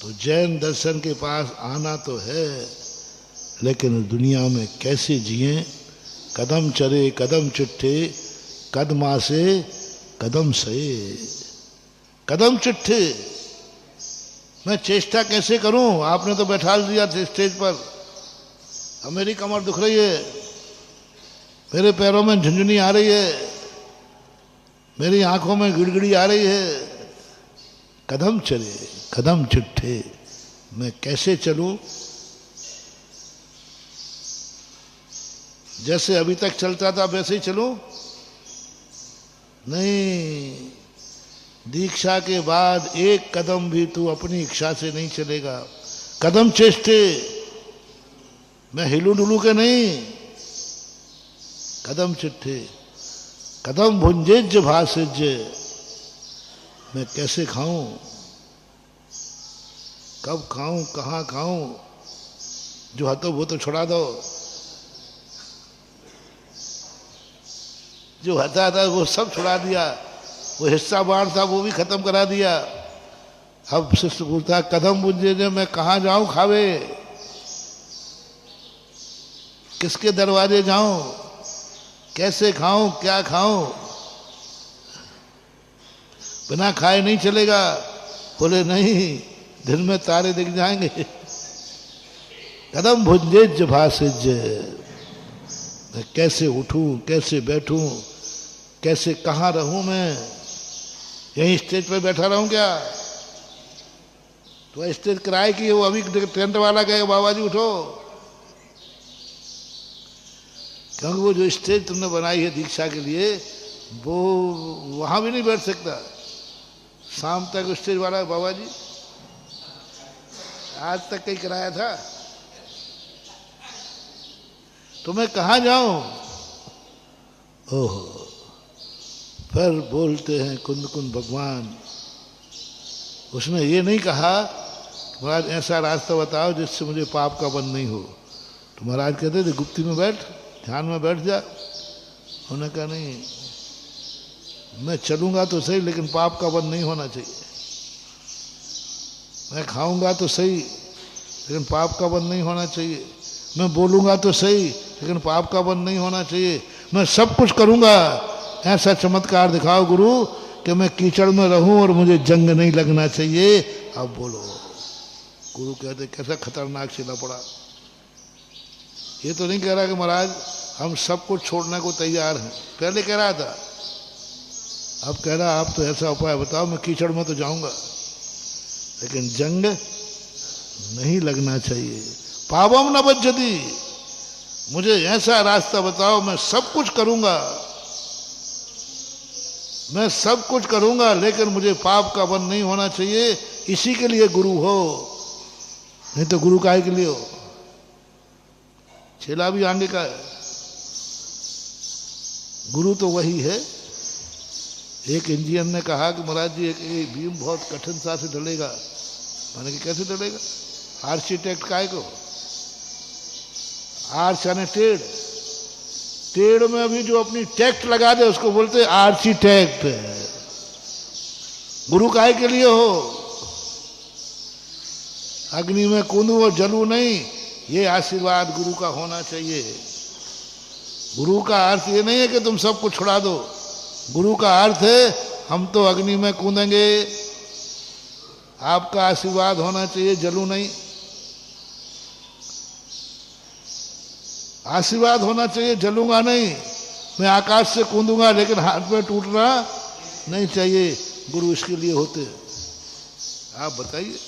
तो जैन दर्शन के पास आना तो है, लेकिन दुनिया में कैसे जिए? कदम चरे कदम चिट्ठे, कदमा से कदम सहे। कदम चिट्ठे, मैं चेष्टा कैसे करूं? आपने तो बैठा दिया स्टेज पर, अब मेरी कमर दुख रही है, मेरे पैरों में झुंझुनी आ रही है, मेरी आंखों में गिड़गिड़ी आ रही है। कदम चले कदम चिट्ठे, मैं कैसे चलूं? जैसे अभी तक चलता था वैसे ही चलूं? नहीं, दीक्षा के बाद एक कदम भी तू अपनी इच्छा से नहीं चलेगा। कदम चेष्टे, मैं हिलू डुलू के नहीं, कदम चिट्ठे। कदम भुंजेज भाषिज, मैं कैसे खाऊं? कब खाऊं, कहाँ खाऊं? जो हतो वो तो छुड़ा दो, जो हता था वो सब छुड़ा दिया, वो हिस्सा बांट था वो भी खत्म करा दिया। अब शिष्य पूछता कदम भुंजेज, मैं कहाँ जाऊं खावे? किसके दरवाजे जाऊं? कैसे खाऊं, क्या खाऊं? बिना खाए नहीं चलेगा। बोले नहीं, दिन में तारे दिख जाएंगे। कदम भुंजेज भाषिज, मैं कैसे उठूं, कैसे बैठूं, कैसे कहाँ रहूं? मैं यहीं स्टेज पे बैठा रहूं क्या? तो स्टेज किराए की वो अभी टेंट वाला कहेगा बाबा जी उठो, क्योंकि वो जो स्टेज तुमने बनाई है दीक्षा के लिए, वो वहां भी नहीं बैठ सकता। शाम तक स्टेज वाला बाबा जी, आज तक कहीं कराया था, तो मैं कहाँ जाऊं? ओहो, फिर बोलते हैं कुंद कुंद भगवान। उसने ये नहीं कहा महाराज ऐसा रास्ता बताओ जिससे मुझे पाप का बंध नहीं हो। तो महाराज कहते थे गुप्ती में बैठ, ध्यान में बैठ जा। उन्होंने कहा नहीं, मैं चलूंगा तो सही लेकिन पाप का बंध नहीं होना चाहिए। मैं खाऊंगा तो सही लेकिन पाप का बंध नहीं होना चाहिए। मैं बोलूंगा तो सही लेकिन पाप का बंध नहीं होना चाहिए। मैं सब कुछ करूंगा, ऐसा चमत्कार दिखाओ गुरु कि मैं कीचड़ में रहूं और मुझे जंग नहीं लगना चाहिए। अब बोलो। गुरु कहते कैसा खतरनाक सिला पड़ा। ये तो नहीं कह रहा कि महाराज हम सब कुछ छोड़ने को तैयार हैं, पहले कह रहा था, अब कह रहा आप तो ऐसा उपाय बताओ, मैं कीचड़ में तो जाऊंगा लेकिन जंग नहीं लगना चाहिए। पावम न बज्जति, मुझे ऐसा रास्ता बताओ, मैं सब कुछ करूंगा, मैं सब कुछ करूंगा लेकिन मुझे पाप का बंध नहीं होना चाहिए। इसी के लिए गुरु हो, नहीं तो गुरु काहे के लिए हो? चेला भी आगे का है, गुरु तो वही है। एक इंडियन ने कहा कि महाराज जी एक बीम बहुत कठिन सा से ढलेगा। मैंने कहा कैसे ढलेगा? आर्किटेक्ट काहे को? आर्च यानी टेढ़, टेढ़ में भी जो अपनी टेक्ट लगा दे उसको बोलते आर्किटेक्ट। गुरु काहे के लिए हो? अग्नि में कूदूं और जलूं नहीं, ये आशीर्वाद गुरु का होना चाहिए। गुरु का अर्थ ये नहीं है कि तुम सब कुछ छुड़ा दो। गुरु का अर्थ है हम तो अग्नि में कूदेंगे, आपका आशीर्वाद होना चाहिए, जलूं नहीं। आशीर्वाद होना चाहिए, जलूंगा नहीं। मैं आकाश से कूदूंगा लेकिन हाथ में टूटना नहीं चाहिए। गुरु इसके लिए होते हैं। आप बताइए।